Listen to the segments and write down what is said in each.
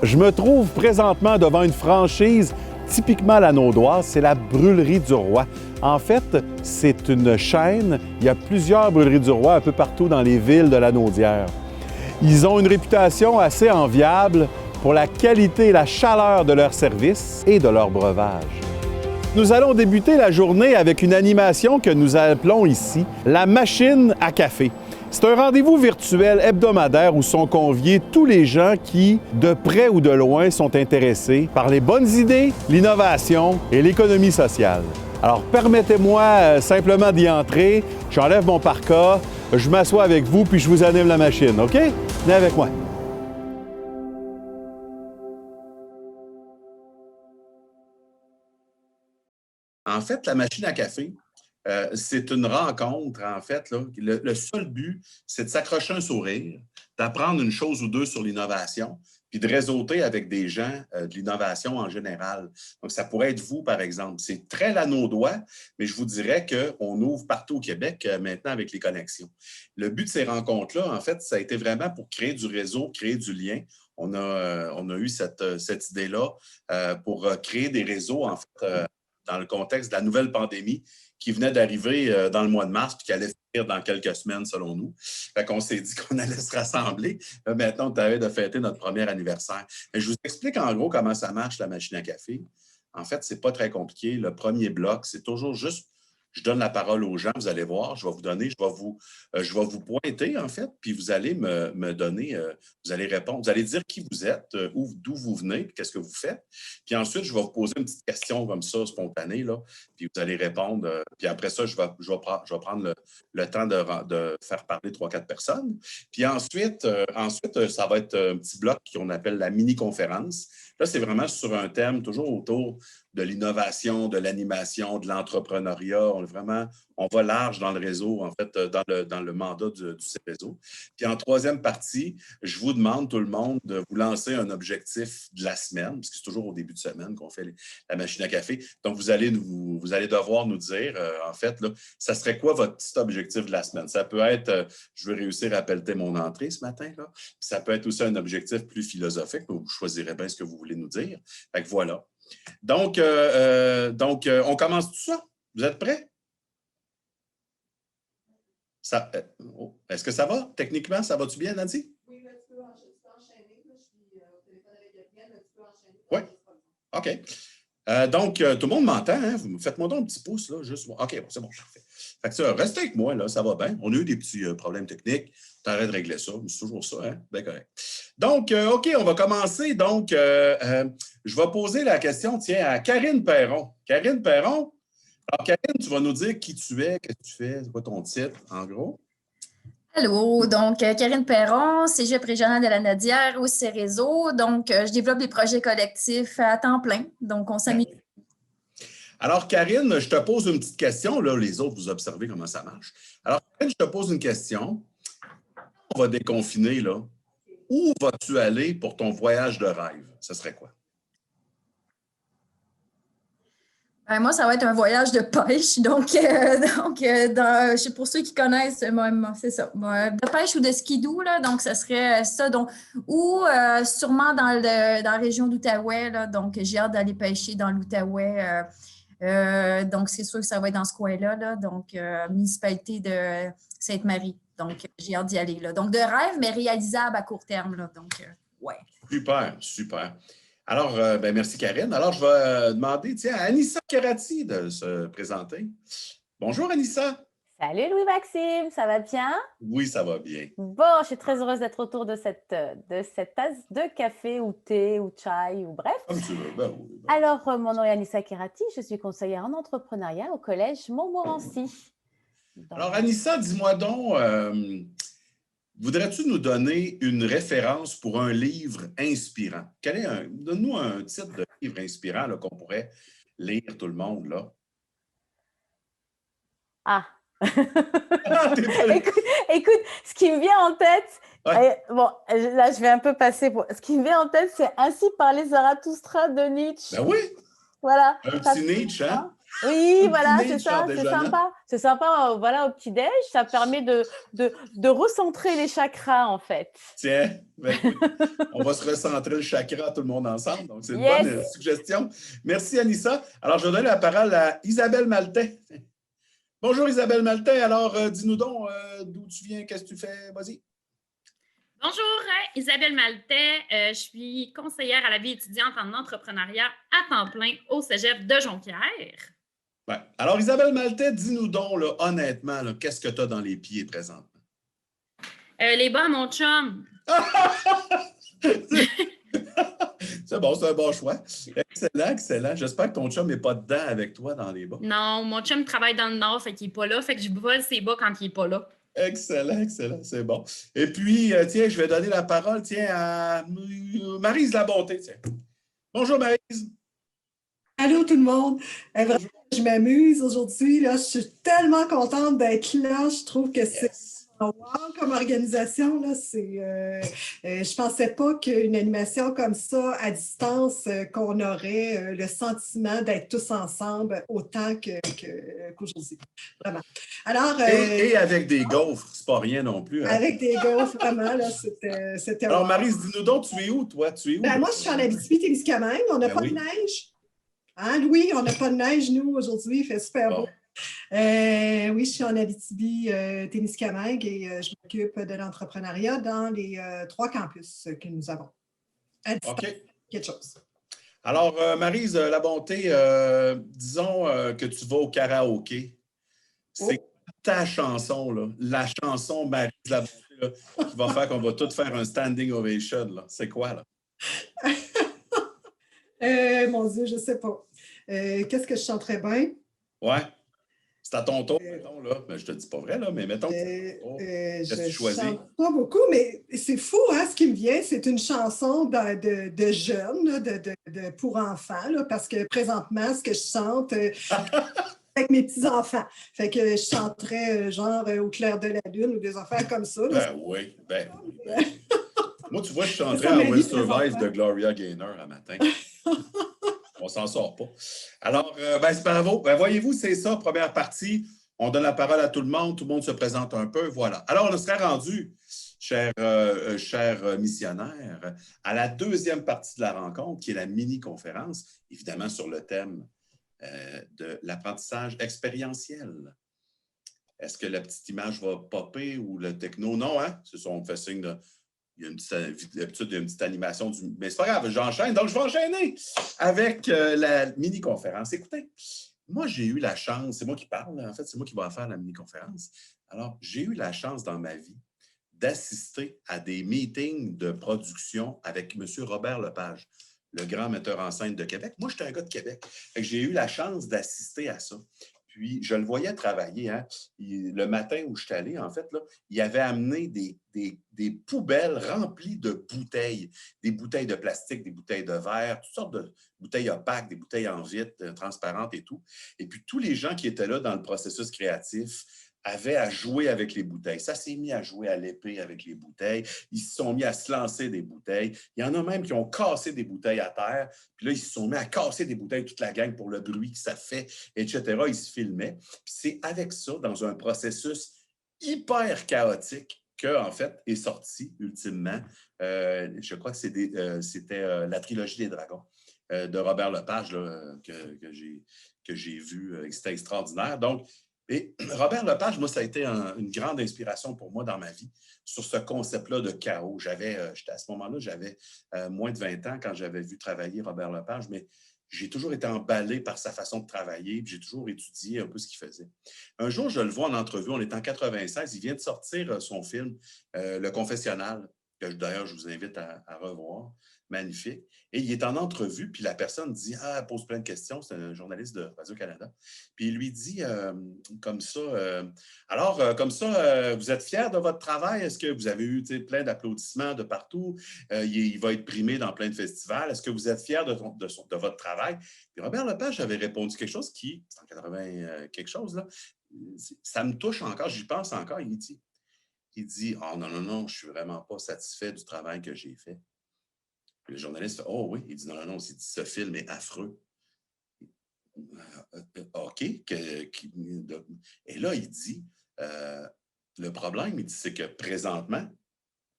Je me trouve présentement devant une franchise typiquement lanaudoise, c'est la Brûlerie du Roi. En fait, c'est une chaîne. Il y a plusieurs Brûleries du Roi un peu partout dans les villes de Lanaudière. Ils ont une réputation assez enviable pour la qualité et la chaleur de leurs services et de leurs breuvages. Nous allons débuter la journée avec une animation que nous appelons ici la machine à café. C'est un rendez-vous virtuel hebdomadaire où sont conviés tous les gens qui, de près ou de loin, sont intéressés par les bonnes idées, l'innovation et l'économie sociale. Alors, permettez-moi simplement d'y entrer. J'enlève mon parka, je m'assois avec vous, puis je vous anime la machine, OK? Venez avec moi. En fait, la machine à café, c'est une rencontre, en fait. Là. Le seul but, c'est de s'accrocher un sourire, d'apprendre une chose ou deux sur l'innovation, puis de réseauter avec des gens de l'innovation en général. Donc, ça pourrait être vous, par exemple. C'est très lanaudois, mais je vous dirais qu'on ouvre partout au Québec maintenant avec les connexions. Le but de ces rencontres-là, en fait, ça a été vraiment pour créer du réseau, créer du lien. On a eu cette idée-là pour créer des réseaux, en fait, dans le contexte de la nouvelle pandémie qui venait d'arriver dans le mois de mars puis qui allait finir dans quelques semaines, selon nous. Fait qu'on s'est dit qu'on allait se rassembler. Là, maintenant, on t'avait de fêter notre premier anniversaire. Mais je vous explique en gros comment ça marche, la machine à café. En fait, c'est pas très compliqué. Le premier bloc, c'est toujours juste, je donne la parole aux gens, vous allez voir, je vais vous donner, je vais vous pointer, en fait, puis vous allez me donner, vous allez répondre, vous allez dire qui vous êtes, d'où vous venez, puis qu'est-ce que vous faites. Puis ensuite, je vais vous poser une petite question comme ça, spontanée, là, puis vous allez répondre. Puis après ça, je vais prendre le temps de faire parler 3-4 personnes. Puis ensuite, ça va être un petit bloc qu'on appelle la mini-conférence. Là, c'est vraiment sur un thème toujours autour de l'innovation, de l'animation, de l'entrepreneuriat. On va large dans le réseau, en fait, dans le mandat du réseau. Puis en troisième partie, je vous demande, tout le monde, de vous lancer un objectif de la semaine, parce que c'est toujours au début de semaine qu'on fait la machine à café. Donc, vous allez devoir nous dire, en fait, là, ça serait quoi votre petit objectif de la semaine? Ça peut être, je veux réussir à pelleter mon entrée ce matin, là. Puis ça peut être aussi un objectif plus philosophique, où vous choisirez bien ce que vous voulez nous dire. Fait que voilà. Donc, on commence tout ça. Vous êtes prêts? Est-ce que ça va? Techniquement, ça va-tu bien, Nancy? Oui, là, tu peux enchaîner. Là, je suis au téléphone avec Gabriel, mais tu peux enchaîner. Oui. OK. Donc, tout le monde m'entend, hein? Faites-moi donc un petit pouce, là, juste. OK, bon, c'est bon, parfait. Fait que ça, restez avec moi, là, ça va bien. On a eu des petits problèmes techniques. T'arrêtes de régler ça, mais c'est toujours ça, hein? Bien correct. Donc, OK, on va commencer. Donc, je vais poser la question, tiens, à Karine Perron. Karine Perron, alors, Karine, tu vas nous dire qui tu es, qu'est-ce que tu fais, c'est quoi ton titre, en gros? Allô, donc Karine Perron, Cégep régional de la Lanaudière au CERESO. Donc, je développe des projets collectifs à temps plein. Donc, on s'amuse. Alors, Karine, je te pose une petite question. Là, les autres, vous observez comment ça marche. Alors, Karine, je te pose une question. On va déconfiner, là. Où vas-tu aller pour ton voyage de rêve? Ce serait quoi? Ben, moi, ça va être un voyage de pêche. Donc, pour ceux qui connaissent, c'est ça. De pêche ou de skidoo, là. Donc, ça serait ça. Donc, ou sûrement dans la région d'Outaouais, là. Donc, j'ai hâte d'aller pêcher dans l'Outaouais. Donc, c'est sûr que ça va être dans ce coin-là, là. Donc, municipalité de Sainte-Marie. Donc, j'ai hâte d'y aller, là. Donc, de rêve, mais réalisable à court terme, là. Donc, ouais. Super, super. Alors, merci Karine. Alors, je vais demander à Anissa Kerati de se présenter. Bonjour Anissa. Salut Louis-Maxime, ça va bien? Oui, ça va bien. Bon, je suis très heureuse d'être autour de cette tasse de café ou thé ou chai ou bref. Comme tu veux, ben oui. Alors, mon nom est Anissa Kerati, je suis conseillère en entrepreneuriat au Collège Montmorency. Alors Anissa, dis-moi donc, voudrais-tu nous donner une référence pour un livre inspirant? Donne-nous un titre de livre inspirant là, qu'on pourrait lire tout le monde, là. Ah! écoute, ce qui me vient en tête, ouais. Bon, là je vais un peu passer pour... Ce qui me vient en tête, c'est Ainsi parlait Zarathustra de Nietzsche. Ben oui! Voilà. Un petit Nietzsche, hein? Oui, Un voilà, dîner c'est de char ça, c'est déjeunant. sympa. C'est sympa, voilà, au petit-déj, ça permet de recentrer les chakras, en fait. Tiens, ben écoute, on va se recentrer le chakra tout le monde ensemble. Donc, c'est une bonne Yes! suggestion. Merci, Anissa. Alors, je vais donner la parole à Isabelle Maltais. Bonjour, Isabelle Maltais. Alors, dis-nous donc d'où tu viens, qu'est-ce que tu fais? Vas-y. Bonjour, Isabelle Maltais. Je suis conseillère à la vie étudiante en entrepreneuriat à temps plein au Cégep de Jonquière. Ouais. Alors, Isabelle Maltais, dis-nous donc, là, honnêtement, là, qu'est-ce que tu as dans les pieds présentement? Les bas à mon chum. C'est bon, c'est un bon choix. Excellent, excellent. J'espère que ton chum n'est pas dedans avec toi dans les bas. Non, mon chum travaille dans le Nord, fait qu'il n'est pas là, fait que je vole ses bas quand il n'est pas là. Excellent, excellent, c'est bon. Et puis, tiens, je vais donner la parole, tiens, à Maryse Labonté, tiens. Bonjour, Maryse. Allô tout le monde. Vraiment, Bonjour. je m'amuse aujourd'hui. Là. Je suis tellement contente d'être là. Je trouve que c'est Yes. wow comme organisation. Là. Je pensais pas qu'une animation comme ça, à distance, qu'on aurait le sentiment d'être tous ensemble autant qu'aujourd'hui. Vraiment. Alors, Et avec des gaufres, c'est pas rien non plus. Hein? avec des gaufres, vraiment, là, c'était Alors, wow. Maryse, dis-nous donc, tu es où, toi? Tu es où? Ben, moi, je suis en Abitibi-Témiscamingue. On n'a Ben pas oui. de neige. Hein, Louis, on n'a pas de neige, nous, aujourd'hui. Il fait super beau. Bon. Oui, je suis en Abitibi-Témiscamingue et je m'occupe de l'entrepreneuriat dans les 3 campus que nous avons. À distance, OK. quelque chose. Alors, Maryse Labonté, disons que tu vas au karaoké. C'est ta chanson, là, la chanson Maryse Labonté, là, qui va faire qu'on va tous faire un standing ovation. Là. C'est quoi, là? Mon Dieu, je ne sais pas. Qu'est-ce que je chanterais bien? Ouais. C'est à ton tour, mettons, là. Ben, je te dis pas vrai, là, mais mettons que c'est à ton tour. Qu'est-ce que tu Je choisis? chante pas beaucoup, mais c'est fou, hein, ce qui me vient, c'est une chanson de jeunes, là, pour enfants, là, parce que présentement, ce que je chante avec mes petits-enfants. Fait que je chanterais genre Au clair de la lune ou des affaires comme ça. Là. Ben oui, ben oui, ben oui. Moi, tu vois, je C'est chanterais ça, ma I vie Will Survive présentement. de Gloria Gaynor à matin. On s'en sort pas. Alors, ben, c'est bravo. Ben, voyez-vous, c'est ça, première partie. On donne la parole à tout le monde se présente un peu, voilà. Alors, on serait rendu, chers missionnaires, à la deuxième partie de la rencontre, qui est la mini-conférence, évidemment sur le thème de l'apprentissage expérientiel. Est-ce que la petite image va popper ou le techno? Non, hein? On fait signe de... Il y a une petite animation. Mais c'est pas grave, j'enchaîne. Donc, je vais enchaîner avec la mini-conférence. Écoutez, moi, j'ai eu la chance, c'est moi qui parle, en fait, c'est moi qui vais faire la mini-conférence. Alors, j'ai eu la chance dans ma vie d'assister à des meetings de production avec M. Robert Lepage, le grand metteur en scène de Québec. Moi, j'étais un gars de Québec. J'ai eu la chance d'assister à ça. Puis, je le voyais travailler. Hein. Le matin où je suis allé, en fait, là, il avait amené des poubelles remplies de bouteilles. Des bouteilles de plastique, des bouteilles de verre, toutes sortes de bouteilles opaques, des bouteilles en vitre, transparentes et tout. Et puis, tous les gens qui étaient là dans le processus créatif avaient à jouer avec les bouteilles. Ça s'est mis à jouer à l'épée avec les bouteilles. Ils se sont mis à se lancer des bouteilles. Il y en a même qui ont cassé des bouteilles à terre. Puis là, ils se sont mis à casser des bouteilles, toute la gang, pour le bruit que ça fait, etc. Ils se filmaient. Puis c'est avec ça, dans un processus hyper chaotique, en fait, est sorti, ultimement, je crois que c'était la trilogie des dragons de Robert Lepage là, que j'ai vu. C'était extraordinaire. Donc, et Robert Lepage, moi, ça a été une grande inspiration pour moi dans ma vie sur ce concept-là de chaos. À ce moment-là, j'avais moins de 20 ans quand j'avais vu travailler Robert Lepage, mais j'ai toujours été emballé par sa façon de travailler, puis j'ai toujours étudié un peu ce qu'il faisait. Un jour, je le vois en entrevue, on est en 96, il vient de sortir son film Le Confessionnal, que d'ailleurs, je vous invite à revoir. Magnifique. Et il est en entrevue, puis la personne dit « Ah, elle pose plein de questions. » C'est un journaliste de Radio-Canada. Puis il lui dit comme ça, comme ça, vous êtes fier de votre travail? Est-ce que vous avez eu plein d'applaudissements de partout? Il va être primé dans plein de festivals. Est-ce que vous êtes fier de votre travail? Puis Robert Lepage avait répondu quelque chose qui, c'est en 80 quelque chose, là, ça me touche encore, j'y pense encore. Il dit « Oh non, non, non, je ne suis vraiment pas satisfait du travail que j'ai fait. » Le journaliste fait « Oh oui. » Il dit « Non, non, non. » Il dit « Ce film est affreux. » OK. Et là, il dit, le problème, il dit, c'est que présentement,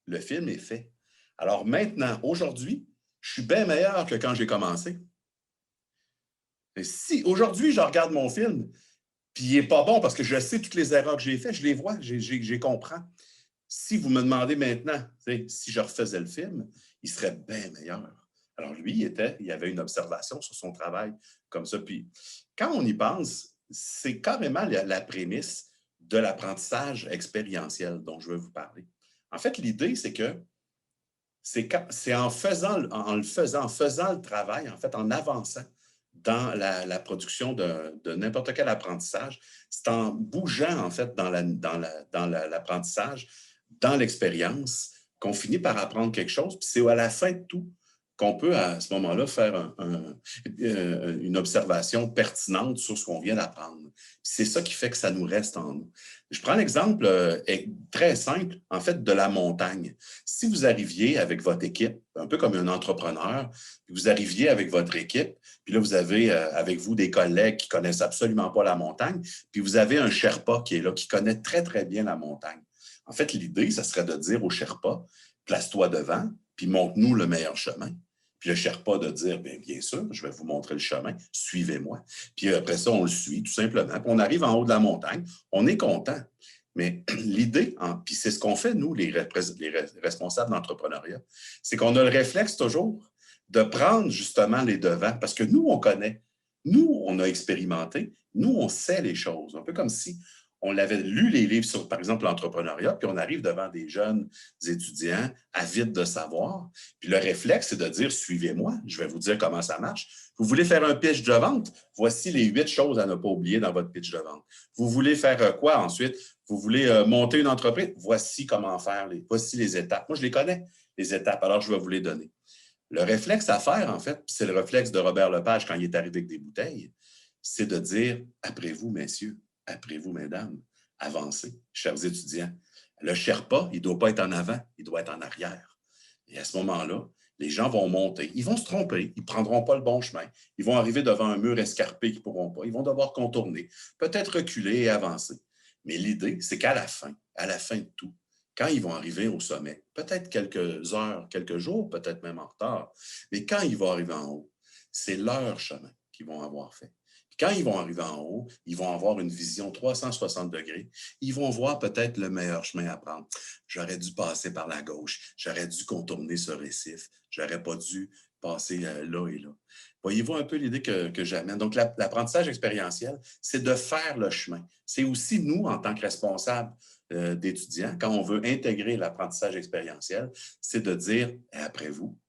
le film est fait. Alors maintenant, aujourd'hui, je suis bien meilleur que quand j'ai commencé. Et si aujourd'hui, je regarde mon film, puis il n'est pas bon parce que je sais toutes les erreurs que j'ai faites, je les vois, j'ai comprends. Si vous me demandez maintenant, si je refaisais le film, il serait bien meilleur. Alors lui, il avait une observation sur son travail comme ça. Puis quand on y pense, c'est carrément la prémisse de l'apprentissage expérientiel dont je veux vous parler. En fait, l'idée, c'est que c'est en faisant le travail, en fait, en avançant dans la production de n'importe quel apprentissage, c'est en bougeant, en fait, dans l'apprentissage, dans l'expérience, qu'on finit par apprendre quelque chose. Puis c'est à la fin de tout qu'on peut, à ce moment-là, faire une observation pertinente sur ce qu'on vient d'apprendre. C'est ça qui fait que ça nous reste en nous. Je prends l'exemple très simple, en fait, de la montagne. Si vous arriviez avec votre équipe, un peu comme un entrepreneur, puis vous arriviez avec votre équipe, puis là, vous avez avec vous des collègues qui ne connaissent absolument pas la montagne, puis vous avez un Sherpa qui est là, qui connaît très, très bien la montagne. En fait, l'idée, ça serait de dire au Sherpa, place-toi devant, puis montre-nous le meilleur chemin. Puis le Sherpa de dire, bien sûr, je vais vous montrer le chemin, suivez-moi. Puis après ça, on le suit tout simplement. Puis on arrive en haut de la montagne, on est content. Mais l'idée, puis c'est ce qu'on fait, nous, les responsables d'entrepreneuriat, c'est qu'on a le réflexe toujours de prendre justement les devants, parce que nous, on connaît. Nous, on a expérimenté. Nous, on sait les choses. Un peu comme si on avait lu les livres sur, par exemple, l'entrepreneuriat, puis on arrive devant des jeunes étudiants avides de savoir. Puis le réflexe, c'est de dire, suivez-moi, je vais vous dire comment ça marche. Vous voulez faire un pitch de vente? Voici les 8 choses à ne pas oublier dans votre pitch de vente. Vous voulez faire quoi ensuite? Vous voulez monter une entreprise? Voici comment faire, voici les étapes. Moi, je les connais, les étapes, alors je vais vous les donner. Le réflexe à faire, en fait, c'est le réflexe de Robert Lepage quand il est arrivé avec des bouteilles, c'est de dire, après vous, messieurs, après vous, mesdames, avancez, chers étudiants. Le Sherpa, il ne doit pas être en avant, il doit être en arrière. Et à ce moment-là, les gens vont monter. Ils vont se tromper, ils ne prendront pas le bon chemin. Ils vont arriver devant un mur escarpé qu'ils ne pourront pas. Ils vont devoir contourner, peut-être reculer et avancer. Mais l'idée, c'est qu'à la fin de tout, quand ils vont arriver au sommet, peut-être quelques heures, quelques jours, peut-être même en retard, mais quand ils vont arriver en haut, c'est leur chemin qu'ils vont avoir fait. Quand ils vont arriver en haut, ils vont avoir une vision 360 degrés. Ils vont voir peut-être le meilleur chemin à prendre. J'aurais dû passer par la gauche. J'aurais dû contourner ce récif. J'aurais pas dû passer là et là. Voyez-vous un peu l'idée que j'amène? Donc, l'apprentissage expérientiel, c'est de faire le chemin. C'est aussi nous, en tant que responsables d'étudiants, quand on veut intégrer l'apprentissage expérientiel, c'est de dire, après vous,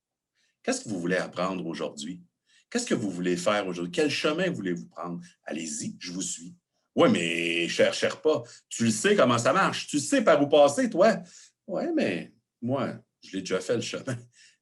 qu'est-ce que vous voulez apprendre aujourd'hui? Qu'est-ce que vous voulez faire aujourd'hui? Quel chemin voulez-vous prendre? Allez-y, je vous suis. Oui, mais cher Sherpa, tu le sais comment ça marche. Tu sais par où passer, toi. Oui, mais moi, je l'ai déjà fait le chemin.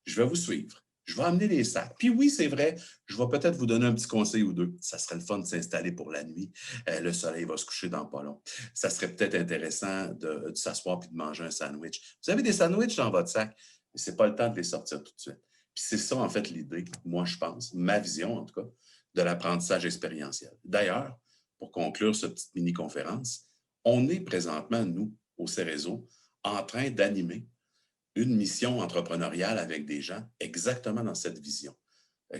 Je vais vous suivre. Je vais amener des sacs. Puis oui, c'est vrai, je vais peut-être vous donner un petit conseil ou deux. Ça serait le fun de s'installer pour la nuit. Le soleil va se coucher dans pas long. Ça serait peut-être intéressant de s'asseoir et de manger un sandwich. Vous avez des sandwichs dans votre sac, mais ce n'est pas le temps de les sortir tout de suite. Puis c'est ça, en fait, l'idée, moi, je pense, ma vision, en tout cas, de l'apprentissage expérientiel. D'ailleurs, pour conclure cette petite mini-conférence, on est présentement, nous, au Cérezo, en train d'animer une mission entrepreneuriale avec des gens exactement dans cette vision.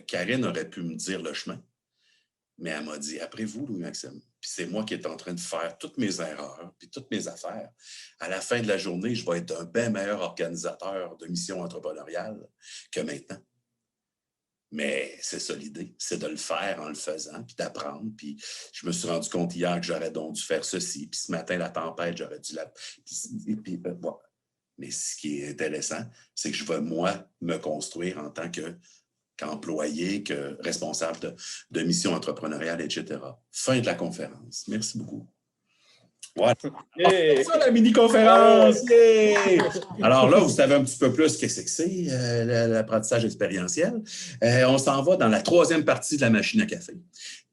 Karine aurait pu me dire le chemin, mais elle m'a dit, après vous, Louis-Maxime, puis c'est moi qui est en train de faire toutes mes erreurs, puis toutes mes affaires. À la fin de la journée, je vais être un bien meilleur organisateur de missions entrepreneuriales que maintenant. Mais c'est ça l'idée, c'est de le faire en le faisant, puis d'apprendre. Puis je me suis rendu compte hier que j'aurais donc dû faire ceci, puis ce matin, la tempête, j'aurais dû la... Bon. Mais ce qui est intéressant, c'est que je veux, moi, me construire en tant qu'employé, que responsable de mission entrepreneuriale, etc. Fin de la conférence. Merci beaucoup. Voilà. C'est ça, la mini-conférence! Yeah! Alors là, vous savez un petit peu plus ce que c'est l'apprentissage expérientiel. On s'en va dans la troisième partie de la machine à café.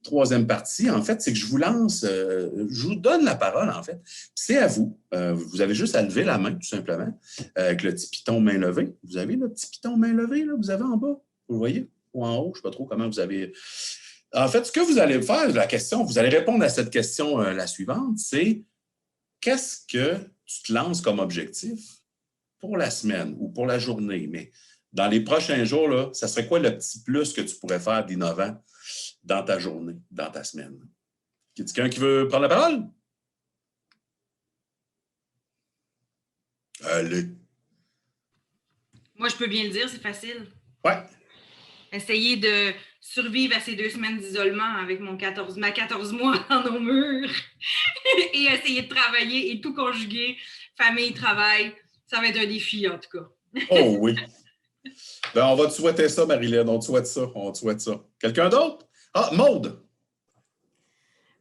Troisième partie, en fait, c'est que je vous lance, je vous donne la parole, en fait. C'est à vous. Vous avez juste à lever la main, tout simplement, avec le petit piton main levée. Vous avez le petit piton main levée, là, vous avez en bas, vous le voyez? Ou en haut, je ne sais pas trop comment vous avez... En fait, ce que vous allez faire, vous allez répondre à cette question la suivante, c'est qu'est-ce que tu te lances comme objectif pour la semaine ou pour la journée? Mais dans les prochains jours, là, ça serait quoi le petit plus que tu pourrais faire d'innovant dans ta journée, dans ta semaine? Y a quelqu'un qui veut prendre la parole? Allez. Moi, je peux bien le dire, c'est facile. Ouais. Essayer de survivre à ces 2 semaines d'isolement avec ma 14 mois dans nos murs et essayer de travailler et tout conjuguer, famille, travail. Ça va être un défi, en tout cas. Oh oui. Ben, on va te souhaiter ça, Marilyn. On te souhaite ça. On te souhaite ça. Quelqu'un d'autre? Ah, Maude!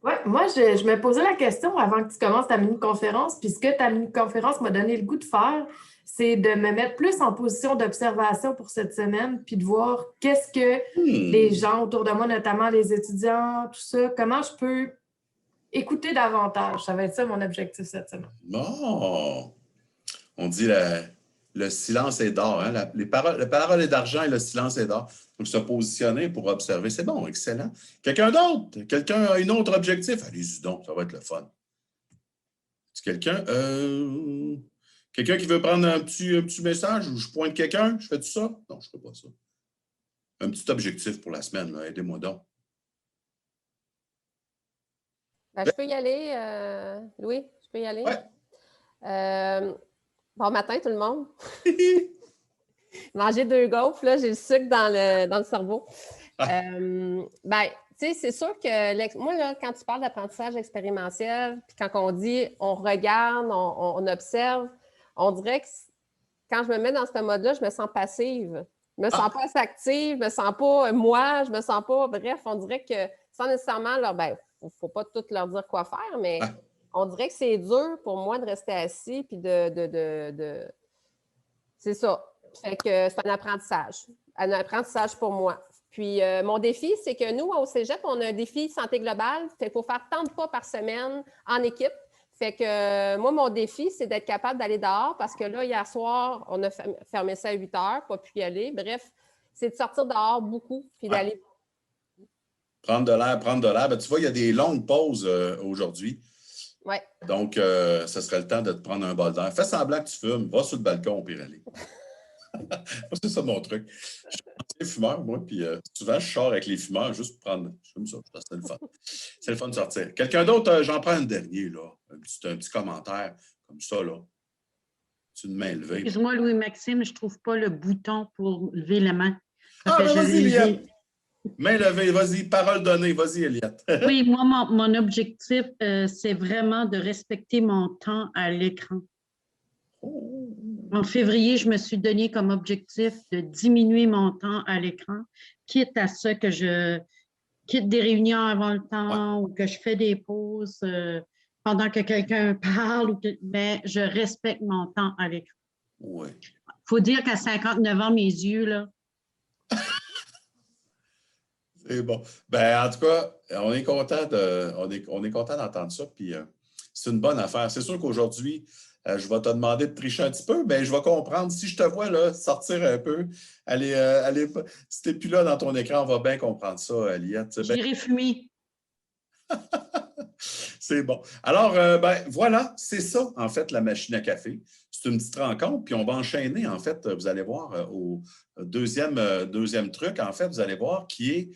Oui, moi, je me posais la question avant que tu commences ta mini-conférence, puis ce que ta mini-conférence m'a donné le goût de faire, c'est de me mettre plus en position d'observation pour cette semaine, puis de voir qu'est-ce que les gens autour de moi, notamment les étudiants, tout ça, comment je peux écouter davantage. Ça va être ça mon objectif cette semaine. Bon! On dit le silence est d'or. Hein? La parole est d'argent et le silence est d'or. Donc, se positionner pour observer. C'est bon, excellent. Quelqu'un d'autre? Quelqu'un a un autre objectif? Allez-y donc, ça va être le fun. C'est quelqu'un? Quelqu'un qui veut prendre un petit message où je pointe quelqu'un? Je fais tout ça? Non, je ne fais pas ça. Un petit objectif pour la semaine, là. Aidez-moi donc. Ben, je peux y aller, Louis? Je peux y aller? Ouais. Bon matin, tout le monde. Manger 2 gaufres, là, j'ai le sucre dans le cerveau. Ben, tu sais, c'est sûr que moi, là, quand tu parles d'apprentissage expérientiel, puis quand on dit on regarde, on observe, on dirait que quand je me mets dans ce mode-là, je me sens passive. Je me sens pas assez active, je me sens pas moi, je me sens pas. Bref, on dirait que sans nécessairement leur. Ben, faut pas tout leur dire quoi faire, mais on dirait que c'est dur pour moi de rester assis puis de... C'est ça. Fait que c'est un apprentissage pour moi. Puis mon défi, c'est que nous, au Cégep, on a un défi santé globale. Fait qu'il faut faire tant de pas par semaine en équipe. Fait que moi, mon défi, c'est d'être capable d'aller dehors parce que là, hier soir, on a fermé ça à 8 heures, pas pu y aller. Bref, c'est de sortir dehors beaucoup puis d'aller... Prendre de l'air. Ben, tu vois, il y a des longues pauses aujourd'hui. Oui. Donc, ce serait le temps de te prendre un bol d'air. Fais semblant que tu fumes. Va sur le balcon, puis aller. C'est ça mon truc. Je suis un fumeur, moi, puis souvent, je sors avec les fumeurs juste pour prendre... Je fume ça, c'est le fun. C'est le fun de sortir. Quelqu'un d'autre, j'en prends un dernier, là. Un petit commentaire comme ça, là. C'est une main levée. Excuse-moi, Louis-Maxime, je ne trouve pas le bouton pour lever la main. Ah, ben vas-y, Eliette. Main levée, vas-y, parole donnée, vas-y, Eliette. Oui, moi, mon objectif, c'est vraiment de respecter mon temps à l'écran. En février, je me suis donné comme objectif de diminuer mon temps à l'écran, quitte à ce que je quitte des réunions avant le temps ou que je fais des pauses pendant que quelqu'un parle, mais je respecte mon temps à l'écran. Oui. Il faut dire qu'à 59 ans, mes yeux, là, c'est bon. Ben, en tout cas, on est content d'entendre ça. Puis c'est une bonne affaire. C'est sûr qu'aujourd'hui, je vais te demander de tricher un petit peu, mais je vais comprendre. Si je te vois là, sortir un peu, si tu n'es plus là dans ton écran, on va bien comprendre ça, Eliette. j'irai fumer. C'est bon. Alors, voilà, c'est ça, en fait, la machine à café. C'est une petite rencontre, puis on va enchaîner, en fait, vous allez voir, au deuxième truc, en fait, vous allez voir, qui est,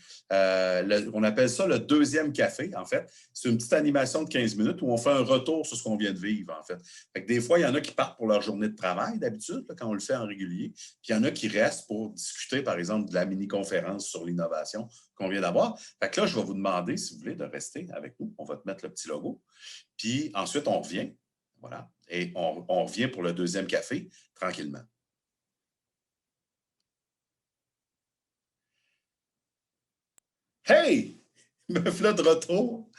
on appelle ça le deuxième café, en fait. C'est une petite animation de 15 minutes où on fait un retour sur ce qu'on vient de vivre, en fait. Fait que des fois, il y en a qui partent pour leur journée de travail, d'habitude, quand on le fait en régulier, puis il y en a qui restent pour discuter, par exemple, de la mini-conférence sur l'innovation qu'on vient d'avoir. Fait que là, je vais vous demander, si vous voulez, de rester avec nous. On va te mettre le petit logo. Puis ensuite, on revient. Voilà. Et on revient pour le deuxième café, tranquillement. Hey! Me voilà de retour.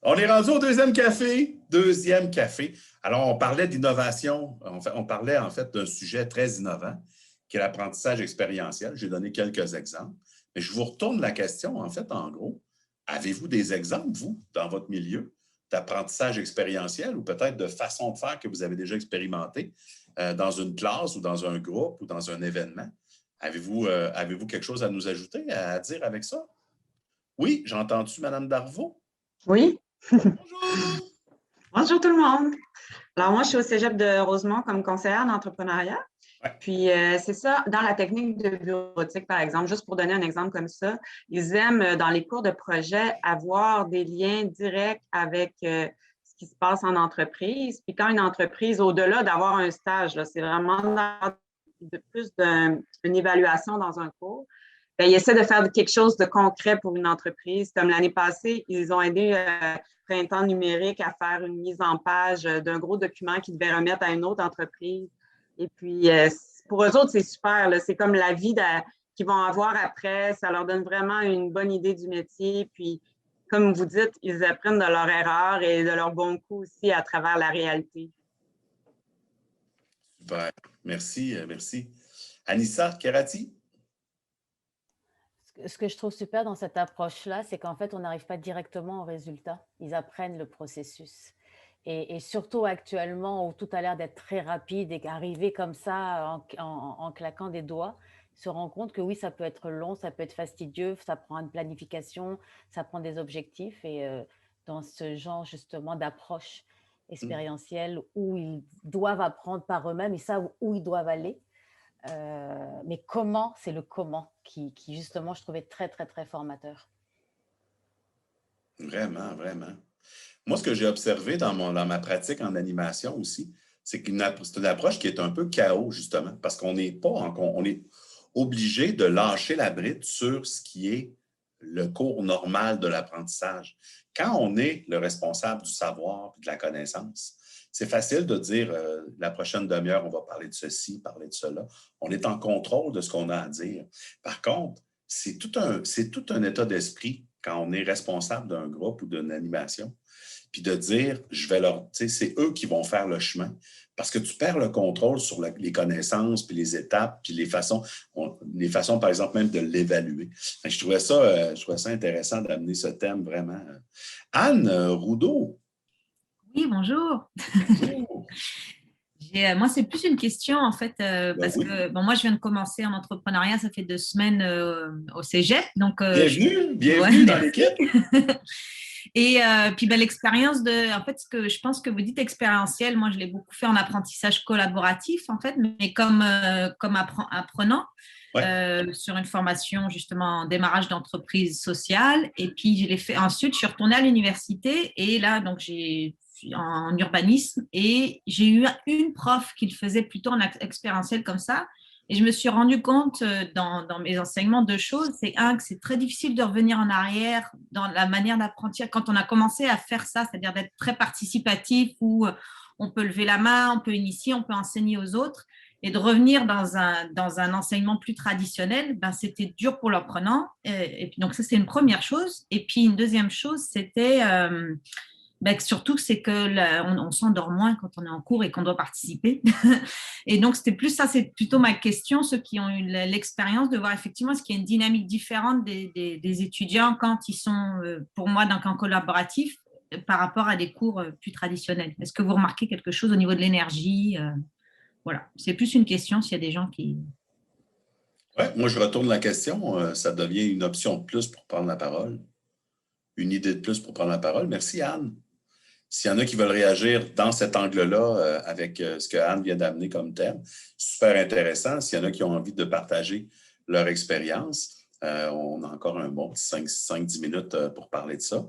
On est rendu au deuxième café. Deuxième café. Alors, on parlait d'innovation. On parlait, en fait, d'un sujet très innovant, qui est l'apprentissage expérientiel. J'ai donné quelques exemples. Mais je vous retourne la question, en fait, en gros. Avez-vous des exemples, vous, dans votre milieu, d'apprentissage expérientiel ou peut-être de façon de faire que vous avez déjà expérimenté dans une classe ou dans un groupe ou dans un événement? Avez-vous quelque chose à nous ajouter, à dire avec ça? Oui, j'ai entendu Mme Darvaux. Oui. Bonjour. Bonjour tout le monde. Alors, moi, je suis au Cégep de Rosemont comme conseillère d'entrepreneuriat. Ouais. Puis, c'est ça, dans la technique de bureautique, par exemple, juste pour donner un exemple comme ça, ils aiment, dans les cours de projet, avoir des liens directs avec ce qui se passe en entreprise. Puis, quand une entreprise, au-delà d'avoir un stage, là, c'est vraiment plus d'une évaluation dans un cours, bien, ils essaient de faire quelque chose de concret pour une entreprise. Comme l'année passée, ils ont aidé Printemps numérique à faire une mise en page d'un gros document qu'ils devaient remettre à une autre entreprise. Et puis, pour eux autres, c'est super. C'est comme la vie qu'ils vont avoir après. Ça leur donne vraiment une bonne idée du métier. Puis, comme vous dites, ils apprennent de leurs erreurs et de leurs bons coups aussi à travers la réalité. Super. Merci, merci. Anissa Kerati? Ce que je trouve super dans cette approche-là, c'est qu'en fait, on n'arrive pas directement au résultat. Ils apprennent le processus. Et surtout actuellement, où tout a l'air d'être très rapide et arriver comme ça en claquant des doigts, se rend compte que oui, ça peut être long, ça peut être fastidieux, ça prend une planification, ça prend des objectifs. Et dans ce genre justement d'approche expérientielle où ils doivent apprendre par eux-mêmes, ils savent où ils doivent aller. Mais comment, c'est le comment qui justement, je trouvais très, très, très formateur. Vraiment, vraiment. Moi, ce que j'ai observé dans ma pratique en animation aussi, c'est c'est une approche qui est un peu chaos, justement, parce qu'on n'est pas, on est obligé de lâcher la bride sur ce qui est le cours normal de l'apprentissage. Quand on est le responsable du savoir et de la connaissance, c'est facile de dire la prochaine demi-heure, on va parler de ceci, parler de cela. On est en contrôle de ce qu'on a à dire. Par contre, c'est tout un état d'esprit quand on est responsable d'un groupe ou d'une animation, puis de dire, c'est eux qui vont faire le chemin, parce que tu perds le contrôle sur les connaissances, puis les étapes, puis les façons, par exemple, même de l'évaluer. Je trouvais ça intéressant d'amener ce thème vraiment. Anne Roudot. Oui, bonjour. Bonjour. Moi, c'est plus une question, en fait, parce que moi, je viens de commencer en entrepreneuriat, ça fait 2 semaines au Cégep. Donc, bienvenue dans l'équipe. Et puis, l'expérience en fait, ce que je pense que vous dites expérientiel, moi, je l'ai beaucoup fait en apprentissage collaboratif, en fait, mais comme apprenant. Ouais. Sur une formation justement en démarrage d'entreprise sociale. Et puis, je l'ai fait. Ensuite, je suis retournée à l'université et là, donc, en urbanisme et j'ai eu une prof qui le faisait plutôt en expérientiel comme ça. Et je me suis rendu compte dans mes enseignements 2 choses. C'est que c'est très difficile de revenir en arrière dans la manière d'apprendre. Quand on a commencé à faire ça, c'est-à-dire d'être très participatif où on peut lever la main, on peut initier, on peut enseigner aux autres. Et de revenir dans un enseignement plus traditionnel, c'était dur pour l'apprenant. Et puis, donc, ça, c'est une première chose. Et puis, une deuxième chose, c'était surtout, c'est qu'on s'endort moins quand on est en cours et qu'on doit participer. Et donc, c'était plus ça, c'est plutôt ma question, ceux qui ont eu l'expérience de voir effectivement ce qu'il y a une dynamique différente des étudiants quand ils sont, pour moi, dans un collaboratif par rapport à des cours plus traditionnels. Est-ce que vous remarquez quelque chose au niveau de l'énergie Voilà, c'est plus une question s'il y a des gens qui… Oui, moi, je retourne la question. Ça devient une option de plus pour prendre la parole. Une idée de plus pour prendre la parole. Merci, Anne. S'il y en a qui veulent réagir dans cet angle-là avec ce que Anne vient d'amener comme thème, super intéressant. S'il y en a qui ont envie de partager leur expérience, on a encore un bon petit 5-10 minutes pour parler de ça.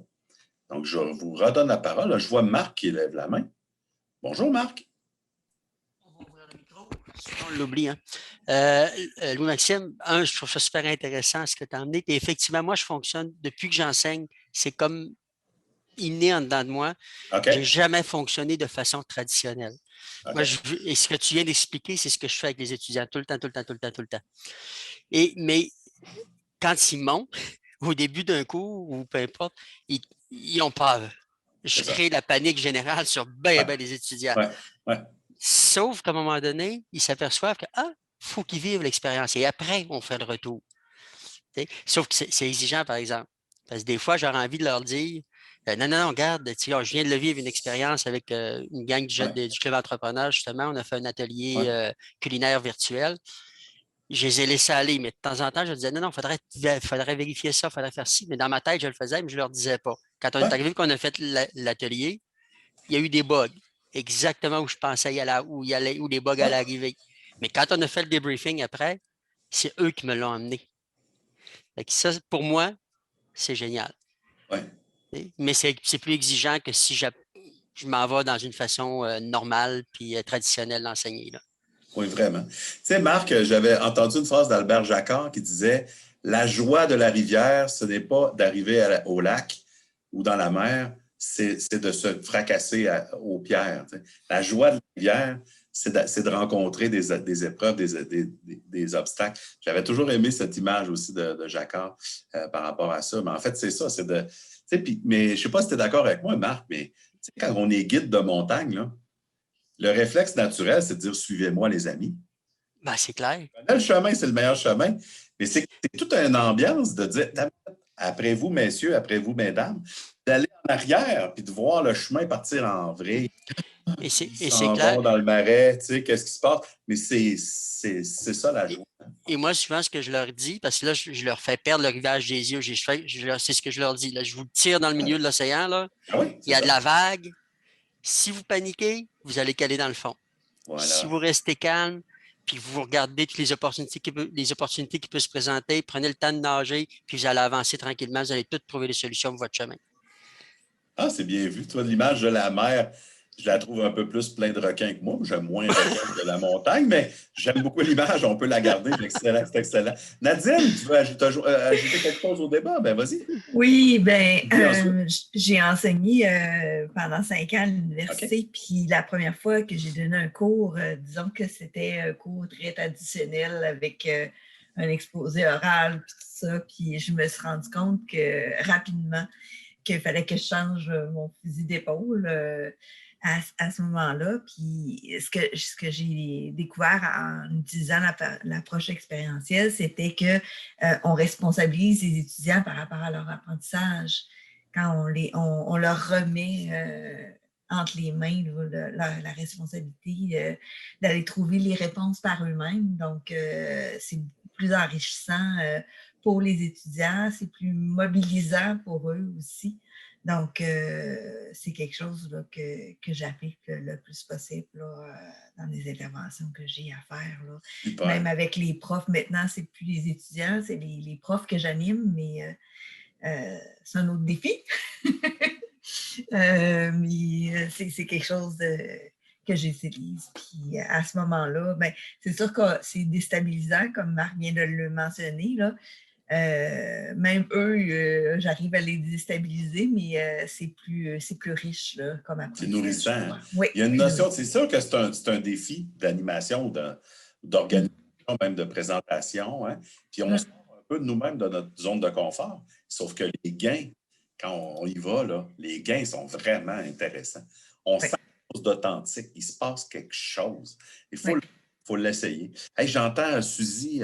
Donc, je vous redonne la parole. Je vois Marc qui lève la main. Bonjour, Marc. On l'oublie. Hein? Louis-Maxime, je trouve ça super intéressant ce que tu as amené. Et effectivement, moi, je fonctionne depuis que j'enseigne. C'est comme inné en dedans de moi. Okay. Je n'ai jamais fonctionné de façon traditionnelle. Okay. Moi, et ce que tu viens d'expliquer, c'est ce que je fais avec les étudiants tout le temps. Mais quand ils montent, au début d'un cours ou peu importe, ils ont peur. Je crée la panique générale sur bien les étudiants. Ouais. Sauf qu'à un moment donné, ils s'aperçoivent que faut qu'ils vivent l'expérience et après, on fait le retour. T'sais? Sauf que c'est exigeant, par exemple. Parce que des fois, j'aurais envie de leur dire non, regarde, je viens de le vivre une expérience avec une gang du club entrepreneur, justement. On a fait un atelier culinaire virtuel. je les ai laissés aller, mais de temps en temps, je disais, non, il faudrait vérifier ça, il faudrait faire ci. Mais dans ma tête, je le faisais, mais je ne leur disais pas. Quand on est arrivé, qu'on a fait l'atelier, il y a eu des bugs. Exactement où je pensais où les bugs allaient arriver. Mais quand on a fait le débriefing après, c'est eux qui me l'ont amené. Fait que ça, pour moi, c'est génial. Ouais. Mais c'est plus exigeant que si je m'en vais dans une façon normale puis traditionnelle d'enseigner. Oui, vraiment. Tu sais, Marc, j'avais entendu une phrase d'Albert Jacquard qui disait « La joie de la rivière, ce n'est pas d'arriver au lac ou dans la mer, c'est de se fracasser aux pierres. » La joie de la rivière, c'est de rencontrer des épreuves, des obstacles. J'avais toujours aimé cette image aussi de Jacquard par rapport à ça. Mais en fait, c'est ça, c'est de... Mais je ne sais pas si tu es d'accord avec moi, Marc, mais quand on est guide de montagne, là, le réflexe naturel, c'est de dire « Suivez-moi, les amis ». Ben, c'est clair. Le chemin, c'est le meilleur chemin. Mais c'est toute une ambiance de dire « Après vous, messieurs, après vous, mesdames », d'aller en arrière puis de voir le chemin partir en vrille. Et c'est clair. Dans le marais, tu sais, qu'est-ce qui se passe? Mais c'est ça la joie. Et moi, souvent, ce que je leur dis, parce que là, je leur fais perdre le rivage des yeux, c'est ce que je leur dis. Là, je vous tire dans le milieu de l'océan, là. Il y a de la vague. Si vous paniquez, vous allez caler dans le fond. Voilà. Si vous restez calme, puis vous regardez toutes les opportunités qui peuvent se présenter, prenez le temps de nager, puis vous allez avancer tranquillement, vous allez toutes trouver des solutions pour votre chemin. Ah, c'est bien vu. Toi, l'image de la mer, je la trouve un peu plus plein de requins que moi. J'aime moins les requins que la montagne, mais j'aime beaucoup l'image. On peut la garder. C'est excellent, c'est excellent. Nadine, tu veux ajouter quelque chose au débat? Ben, vas-y. Oui, j'ai enseigné pendant 5 ans à l'université. Puis la première fois que j'ai donné un cours, disons que c'était un cours très traditionnel avec un exposé oral, puis tout ça. Puis je me suis rendu compte que rapidement, qu'il fallait que je change mon fusil d'épaule à ce moment-là. Puis ce que j'ai découvert en utilisant l'approche expérientielle, c'était qu'on responsabilise les étudiants par rapport à leur apprentissage. Quand on leur remet entre les mains la responsabilité d'aller trouver les réponses par eux-mêmes. Donc, c'est beaucoup plus enrichissant pour les étudiants, c'est plus mobilisant pour eux aussi. Donc, c'est quelque chose là, que j'applique le plus possible là, dans les interventions que j'ai à faire. Là. Même avec les profs, maintenant, c'est plus les étudiants, c'est les profs que j'anime, mais c'est un autre défi. Mais c'est quelque chose que j'utilise. Puis à ce moment-là, ben, c'est sûr que c'est déstabilisant, comme Marc vient de le mentionner, là. Même eux, j'arrive à les déstabiliser, mais c'est plus riche là, comme approche. C'est nourrissant. Oui, il y a une notion, c'est sûr que c'est un défi d'animation, d'organisation, même de présentation. Hein? Puis on sort un peu de nous-mêmes de notre zone de confort. Sauf que les gains, quand on y va, là, les gains sont vraiment intéressants. On sent quelque chose d'authentique. Il se passe quelque chose. Il faut l'essayer. Hey, j'entends Suzy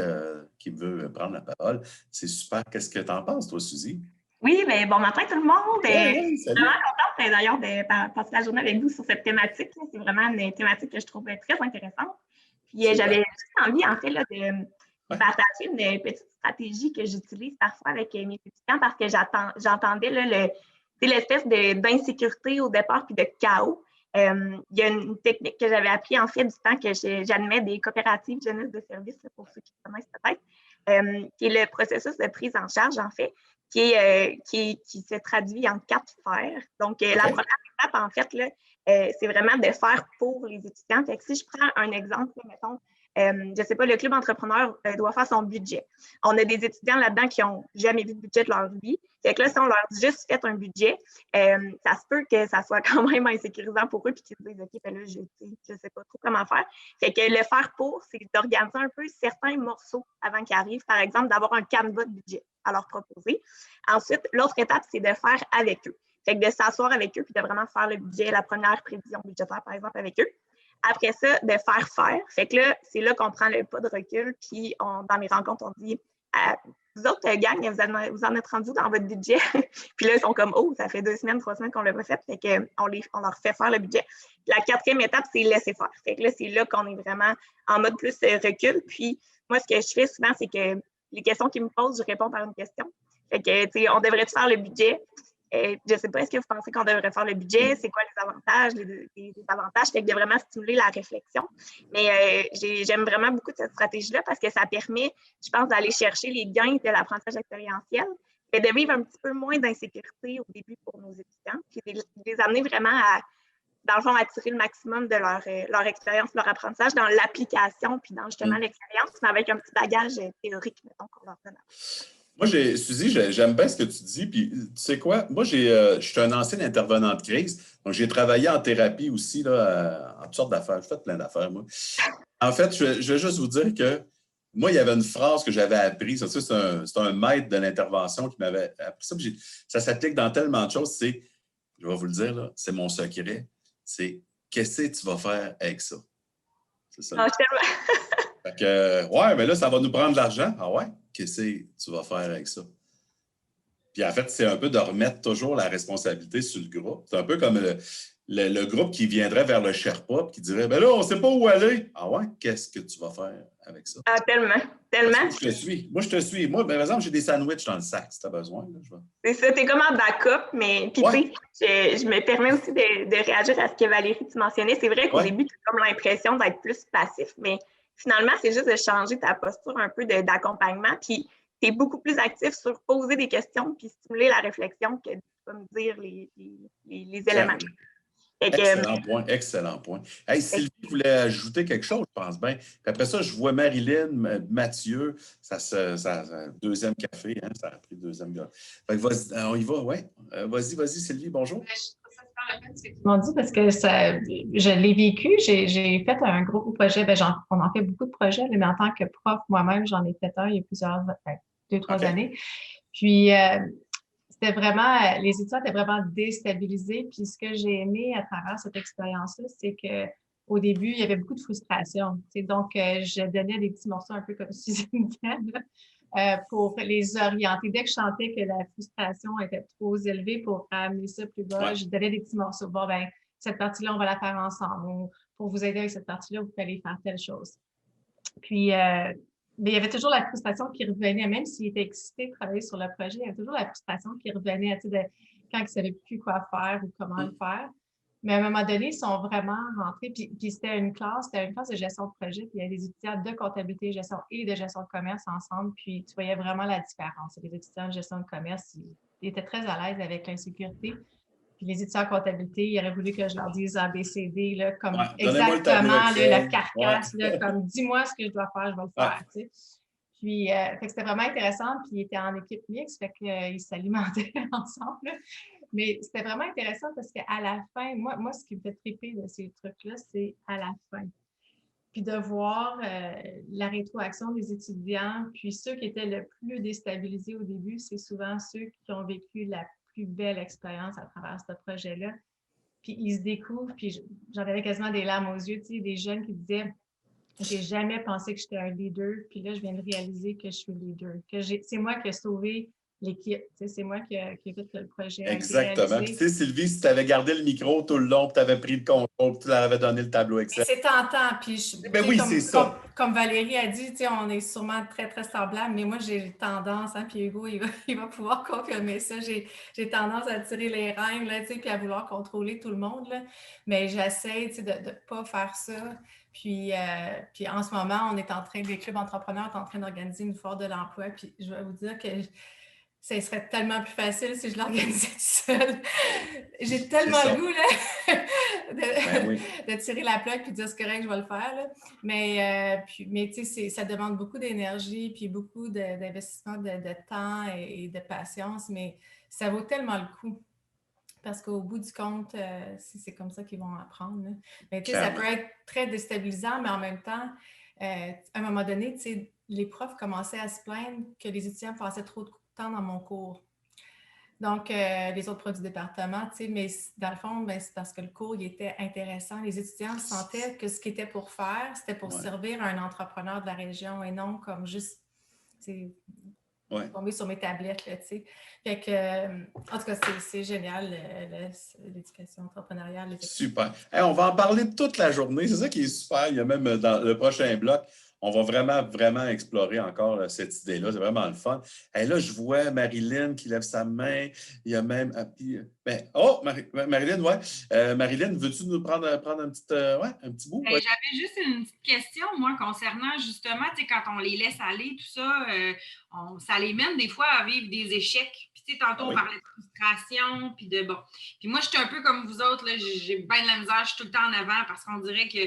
qui veut prendre la parole. C'est super. Qu'est-ce que tu en penses, toi, Suzy? Oui, bien, bon matin tout le monde. Je suis vraiment contente d'ailleurs de passer la journée avec vous sur cette thématique. C'est vraiment une thématique que je trouve très intéressante. Puis j'avais juste envie, en fait, là, de partager une petite stratégie que j'utilise parfois avec mes étudiants parce que j'entendais l'espèce d'insécurité au départ puis de chaos. Il y a une technique que j'avais appris en fait du temps que j'animais des coopératives jeunesse de service, pour ceux qui connaissent peut-être, qui est le processus de prise en charge, en fait, qui se traduit en 4 sphères. Donc, la première étape, en fait, là, c'est vraiment de faire pour les étudiants. Fait que si je prends un exemple, mettons, je ne sais pas, le club entrepreneur doit faire son budget. On a des étudiants là-dedans qui n'ont jamais vu de budget de leur vie. Fait que là, si on leur dit juste fait un budget, ça se peut que ça soit quand même insécurisant pour eux puis qu'ils se disent, OK, ben là, je ne sais pas trop comment faire. Fait que le faire pour, c'est d'organiser un peu certains morceaux avant qu'ils arrivent. Par exemple, d'avoir un canevas de budget à leur proposer. Ensuite, l'autre étape, c'est de faire avec eux. Fait que de s'asseoir avec eux puis de vraiment faire le budget, la première prévision budgétaire, par exemple, avec eux. Après ça, de faire. Fait que là, c'est là qu'on prend le pas de recul. Puis, dans mes rencontres, on dit vous autres, gang, vous en êtes rendus dans votre budget. Puis là, ils sont comme ça fait 2 semaines, 3 semaines qu'on l'a pas fait. Fait qu'on leur fait faire le budget. La 4e étape, c'est laisser faire. Fait que là, c'est là qu'on est vraiment en mode plus recul. Puis, moi, ce que je fais souvent, c'est que les questions qu'ils me posent, je réponds par une question. Fait que, tu sais, on devrait faire le budget. Je ne sais pas, est-ce que vous pensez qu'on devrait faire le budget? C'est quoi les avantages, les désavantages? Fait que de vraiment stimuler la réflexion. Mais j'aime vraiment beaucoup cette stratégie-là parce que ça permet, je pense, d'aller chercher les gains de l'apprentissage expérientiel et de vivre un petit peu moins d'insécurité au début pour nos étudiants, puis de les amener vraiment à, dans le fond, à tirer le maximum de leur expérience, leur apprentissage dans l'application, puis dans justement l'expérience, mais avec un petit bagage théorique, mettons, qu'on leur donne. Moi, Suzy, j'aime bien ce que tu dis. Puis, tu sais quoi? Moi, je suis un ancien intervenant de crise. Donc, j'ai travaillé en thérapie aussi, là, en toutes sortes d'affaires. J'ai fait plein d'affaires, moi. En fait, je vais juste vous dire que moi, il y avait une phrase que j'avais apprise. C'est un maître de l'intervention qui m'avait appris ça. Ça s'applique dans tellement de choses. C'est, je vais vous le dire, là, c'est mon secret. C'est qu'est-ce que tu vas faire avec ça? C'est ça. Fait que, ouais, mais là, ça va nous prendre de l'argent. Ah ouais? Qu'est-ce que tu vas faire avec ça? Puis en fait, c'est un peu de remettre toujours la responsabilité sur le groupe. C'est un peu comme le groupe qui viendrait vers le Sherpa et qui dirait, ben là, on ne sait pas où aller. Ah ouais? Qu'est-ce que tu vas faire avec ça? Ah, tellement, tellement. Je te suis. Moi, je te suis. Moi, par exemple, j'ai des sandwichs dans le sac si tu as besoin. C'est ça, t'es comme en backup, mais puis tu sais, je me permets aussi de réagir à ce que Valérie, tu mentionnais. C'est vrai qu'au début, tu as comme l'impression d'être plus passif, mais finalement, c'est juste de changer ta posture un peu d'accompagnement, puis tu es beaucoup plus actif sur poser des questions puis stimuler la réflexion que de me dire les éléments. Excellent point. Hey, Sylvie voulait ajouter quelque chose, je pense bien. Puis après ça, je vois Marilyn, Mathieu, deuxième café, hein, ça a pris le deuxième gars. Fait que on y va, oui. Vas-y, Sylvie, bonjour. Ce qu'ils m'ont dit parce que je l'ai vécu. J'ai fait un gros projet. On en fait beaucoup de projets, mais en tant que prof, moi-même, j'en ai fait un il y a plusieurs, 2-3 années. Puis, c'était vraiment, les étudiants étaient vraiment déstabilisés. Puis, ce que j'ai aimé à travers cette expérience-là, c'est qu'au début, il y avait beaucoup de frustration. Donc, je donnais des petits morceaux un peu comme Suzanne pour les orienter. Dès que je sentais que la frustration était trop élevée pour amener ça plus bas, je donnais des petits morceaux. Bon, ben, cette partie-là, on va la faire ensemble. Ou, pour vous aider avec cette partie-là, vous allez faire telle chose. Puis, mais il y avait toujours la frustration qui revenait, même s'il était excité de travailler sur le projet, il y avait toujours la frustration qui revenait quand ils ne savaient plus quoi faire ou comment le faire. Mais à un moment donné, ils sont vraiment rentrés. Puis c'était une classe de gestion de projet. Puis il y a des étudiants de comptabilité, gestion et de gestion de commerce ensemble. Puis tu voyais vraiment la différence. Les étudiants de gestion de commerce, ils étaient très à l'aise avec l'insécurité. Puis les étudiants en comptabilité, ils auraient voulu que je leur dise ABCD, là, comme exactement le carcasse, là, comme dis-moi ce que je dois faire, je vais le faire. Tu sais. Puis fait que c'était vraiment intéressant. Puis ils étaient en équipe mixte, fait qu'ils s'alimentaient ensemble. Mais c'était vraiment intéressant parce qu'à la fin, moi, ce qui me fait triper de ces trucs-là, c'est à la fin. Puis de voir la rétroaction des étudiants, puis ceux qui étaient le plus déstabilisés au début, c'est souvent ceux qui ont vécu la plus belle expérience à travers ce projet-là. Puis ils se découvrent, puis j'en avais quasiment des larmes aux yeux, tu sais, des jeunes qui disaient « J'ai jamais pensé que j'étais un leader, puis là, je viens de réaliser que je suis leader, que c'est moi qui ai sauvé l'équipe. C'est moi qui ai fait que le projet. Exactement. Puis, tu sais, Sylvie, si tu avais gardé le micro tout le long, puis tu avais pris le contrôle, puis tu leur avais donné le tableau Excel. C'est tentant. Puis oui, c'est ça. Comme Valérie a dit, on est sûrement très, très semblables, mais moi, j'ai tendance, puis Hugo, il va pouvoir confirmer ça. J'ai tendance à tirer les règles, là, puis à vouloir contrôler tout le monde. Là. Mais j'essaie de ne pas faire ça. Puis en ce moment, les clubs entrepreneurs sont en train d'organiser une foire de l'emploi. Puis je vais vous dire que ça serait tellement plus facile si je l'organisais toute seule. J'ai tellement le goût là, de tirer la plaque et de dire c'est correct, je vais le faire. Là. Mais tu sais, ça demande beaucoup d'énergie puis beaucoup d'investissement de temps et de patience, mais ça vaut tellement le coup. Parce qu'au bout du compte, c'est comme ça qu'ils vont apprendre. Là. Mais tu sais, ça peut être très déstabilisant, mais en même temps, à un moment donné, tu sais, les profs commençaient à se plaindre que les étudiants passaient trop de temps dans mon cours. Donc, les autres profs du département, tu sais, mais dans le fond, c'est parce que le cours, il était intéressant. Les étudiants sentaient que ce qu'ils étaient pour faire, c'était pour servir un entrepreneur de la région et non comme juste, tu sais, tomber sur mes tablettes, là, tu sais. Fait que, en tout cas, c'est génial, l'éducation entrepreneuriale. Super. Hey, on va en parler toute la journée. C'est ça qui est super. Il y a même dans le prochain bloc, On va vraiment, vraiment explorer encore là, cette idée-là. C'est vraiment le fun. Et là, je vois Marilyn qui lève sa main. Il y a même... Marilyn, ouais. Marilyn, veux-tu nous prendre un petit bout? Ouais. J'avais juste une petite question, moi, concernant justement, quand on les laisse aller, tout ça, ça les mène des fois à vivre des échecs. Puis, tantôt, on parlait de frustration, puis de bon. Puis moi, je suis un peu comme vous autres, là, j'ai bien de la misère, je suis tout le temps en avant parce qu'on dirait que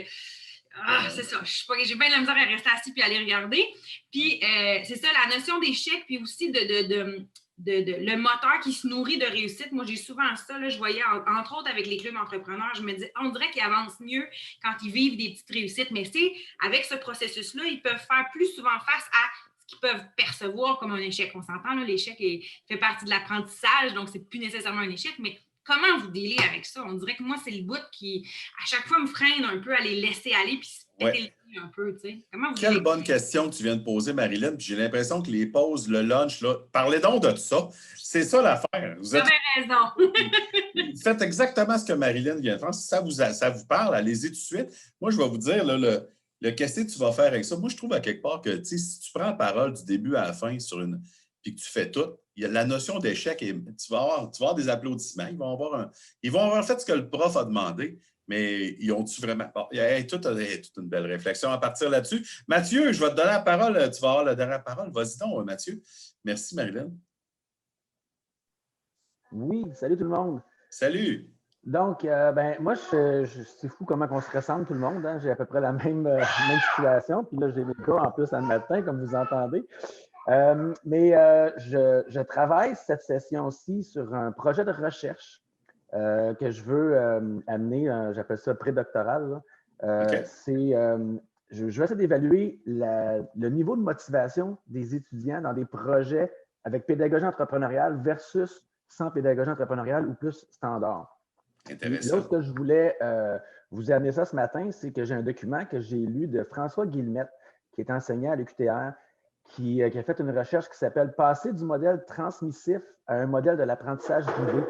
c'est ça, j'ai bien de la misère à rester assis puis à les regarder. Puis c'est ça, la notion d'échec, puis aussi le moteur qui se nourrit de réussite. Moi, j'ai souvent ça, là, je voyais, entre autres avec les clubs entrepreneurs, je me dis, on dirait qu'ils avancent mieux quand ils vivent des petites réussites. Mais c'est avec ce processus-là, ils peuvent faire plus souvent face à ce qu'ils peuvent percevoir comme un échec. On s'entend, là, l'échec fait partie de l'apprentissage, donc c'est plus nécessairement un échec, mais comment vous délez avec ça? On dirait que moi, c'est le bout qui, à chaque fois, me freine un peu à les laisser aller puis se péter le cul un peu. Tu sais. Comment vous Quelle bonne question que tu viens de poser, Marilyn. Puis j'ai l'impression que les pauses, le lunch, là, parlez donc de ça. C'est ça l'affaire. Vous avez raison. Faites exactement ce que Marilyn vient de faire. Si ça vous parle, allez-y tout de suite. Moi, je vais vous dire, là, le qu'est-ce que tu vas faire avec ça. Moi, je trouve à quelque part que si tu prends la parole du début à la fin puis que tu fais tout, il y a la notion d'échec et tu vas avoir des applaudissements. Ils vont avoir fait ce que le prof a demandé, mais ils ont-tu vraiment... Bon, il y a toute une belle réflexion à partir là-dessus. Mathieu, je vais te donner la parole. Tu vas avoir la dernière parole. Vas-y donc, Mathieu. Merci, Marilyn. Oui, salut tout le monde. Salut. Donc, moi, c'est fou comment on se ressemble tout le monde. Hein? J'ai à peu près la même situation. Puis là, j'ai mes cas en plus un matin, comme vous entendez. Je travaille cette session-ci sur un projet de recherche que je veux amener, j'appelle ça prédoctoral. Okay. Je vais essayer d'évaluer le niveau de motivation des étudiants dans des projets avec pédagogie entrepreneuriale versus sans pédagogie entrepreneuriale ou plus standard. Intéressant. Là, ce que je voulais vous amener ça ce matin, c'est que j'ai un document que j'ai lu de François Guillemette, qui est enseignant à l'UQTR, qui a fait une recherche qui s'appelle « Passer du modèle transmissif à un modèle de l'apprentissage guidé ».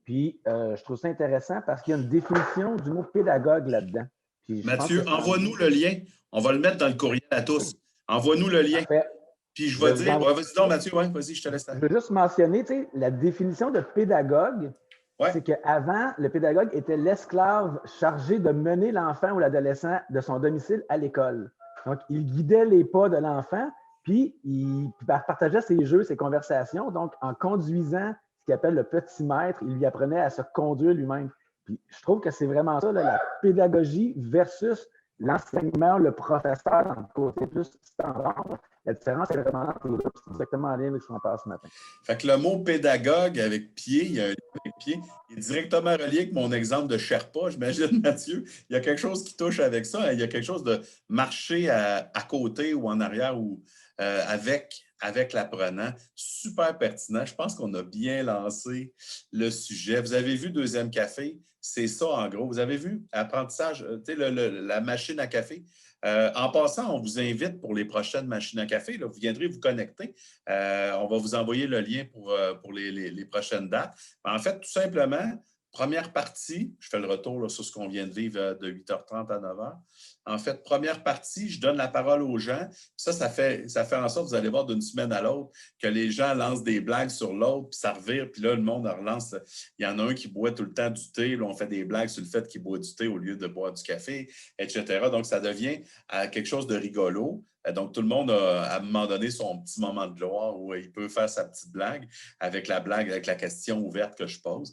Puis, je trouve ça intéressant parce qu'il y a une définition du mot pédagogue là-dedans. Mathieu, envoie-nous le lien. On va le mettre dans le courriel à tous. Envoie-nous le lien. Parfait. Puis, je vais dire... Vas-y donc, Mathieu. Ouais, vas-y, je te laisse. Je veux juste mentionner, tu sais, la définition de pédagogue, c'est qu'avant, le pédagogue était l'esclave chargé de mener l'enfant ou l'adolescent de son domicile à l'école. Donc, il guidait les pas de l'enfant, puis il partageait ses jeux, ses conversations. Donc, en conduisant ce qu'il appelle le petit maître, il lui apprenait à se conduire lui-même. Puis, je trouve que c'est vraiment ça, là, la pédagogie versus l'enseignement, le professeur, dans le côté plus standard. La différence est vraiment entre les deux. C'est exactement en lien avec ce qu'on parle ce matin. Fait que le mot pédagogue avec pied, il y a un lien avec pied, il est directement relié avec mon exemple de Sherpa, j'imagine, Mathieu. Il y a quelque chose qui touche avec ça. Il y a quelque chose de marcher à côté ou en arrière ou avec l'apprenant. Super pertinent. Je pense qu'on a bien lancé le sujet. Vous avez vu Deuxième Café? C'est ça, en gros. Vous avez vu apprentissage, tu sais, la machine à café? En passant, on vous invite pour les prochaines machines à café. Là, vous viendrez vous connecter. On va vous envoyer le lien pour les prochaines dates. En fait, tout simplement, première partie, je fais le retour là, sur ce qu'on vient de vivre de 8h30 à 9h. En fait, première partie, je donne la parole aux gens. Ça fait en sorte, vous allez voir d'une semaine à l'autre, que les gens lancent des blagues sur l'autre, puis ça revire, puis là, le monde relance. Il y en a un qui boit tout le temps du thé. Là, on fait des blagues sur le fait qu'il boit du thé au lieu de boire du café, etc. Donc, ça devient quelque chose de rigolo. Donc, tout le monde a, à un moment donné, son petit moment de gloire où il peut faire sa petite blague, avec la question ouverte que je pose.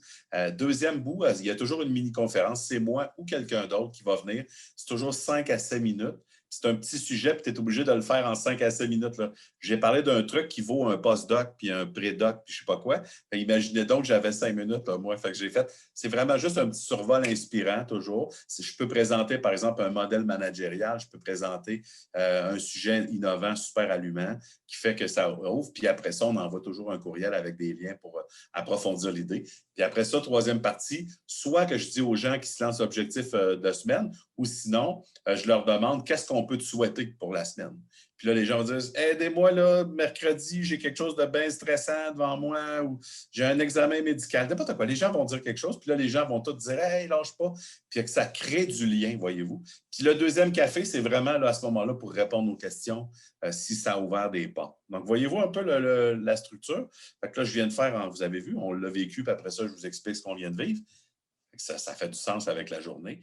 Deuxième bout, il y a toujours une mini-conférence. C'est moi ou quelqu'un d'autre qui va venir. C'est toujours 5 à 7 minutes. C'est un petit sujet, puis tu es obligé de le faire en 5 à 7 minutes. J'ai parlé d'un truc qui vaut un post-doc, puis un pré-doc, puis je ne sais pas quoi. Imaginez donc que j'avais 5 minutes, là, moi. Fait que j'ai fait. C'est vraiment juste un petit survol inspirant, toujours. Si je peux présenter, par exemple, un modèle managérial, je peux présenter un sujet innovant, super allumant, qui fait que ça ouvre. Puis après ça, on envoie toujours un courriel avec des liens pour approfondir l'idée. Puis après ça, troisième partie, soit que je dis aux gens qui se lancent l'objectif de semaine, ou sinon, je leur demande qu'est-ce qu'on qu'on peut te souhaiter pour la semaine? Puis là, les gens vont dire, aidez-moi, là, mercredi, j'ai quelque chose de bien stressant devant moi ou j'ai un examen médical. N'importe quoi. Les gens vont dire quelque chose, puis là, les gens vont tous dire, hey, lâche pas. Puis que ça crée du lien, voyez-vous. Puis le deuxième café, c'est vraiment là, à ce moment-là pour répondre aux questions si ça a ouvert des portes. Donc, voyez-vous un peu la structure? Fait que là, je viens de faire, vous avez vu, on l'a vécu, puis après ça, je vous explique ce qu'on vient de vivre. Ça fait du sens avec la journée.